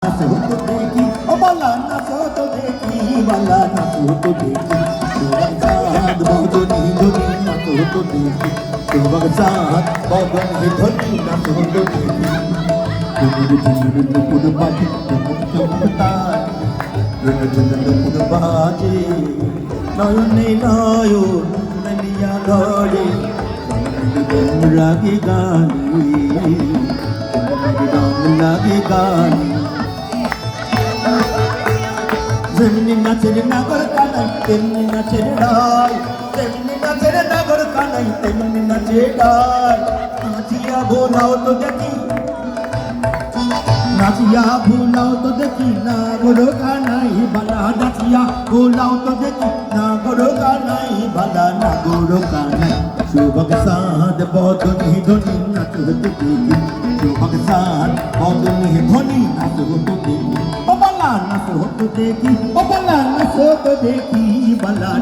नाचो तो देखी ओ बाला नाचो तो देखी बाला नाचो तो देखी तुम्हारे साथ बदनी धोनी नाचो तो देखी तुम्हारे साथ बदनी धोनी नाचो तो देखी तुम्हारे नुपुर बाजी चमक चमकता नुपुर बाजी नयने नयन ननिया धरे रागी गानी रागी गानी তেমনি নাচের নাগর কানাই তেমনি নাচের ডাই তেমনি নাচের নাগর কানাই তেমনি নাচে ডাই নাচিয়া ভোলাও তো দেখি নাচিয়া ভোলাও তো দেখি নাগর কানাই বালা নাচিয়া ভোলাও তো দেখি নাগর কানাই বালা নাগর কানাই শুভক সাদ বদনি ধনি নাচ হতে দেখি শুভক সাদ বদনি ধনি নাচ হতে দেখি नाचो तो देखी ओ बाला नाचो तो देखी बाला।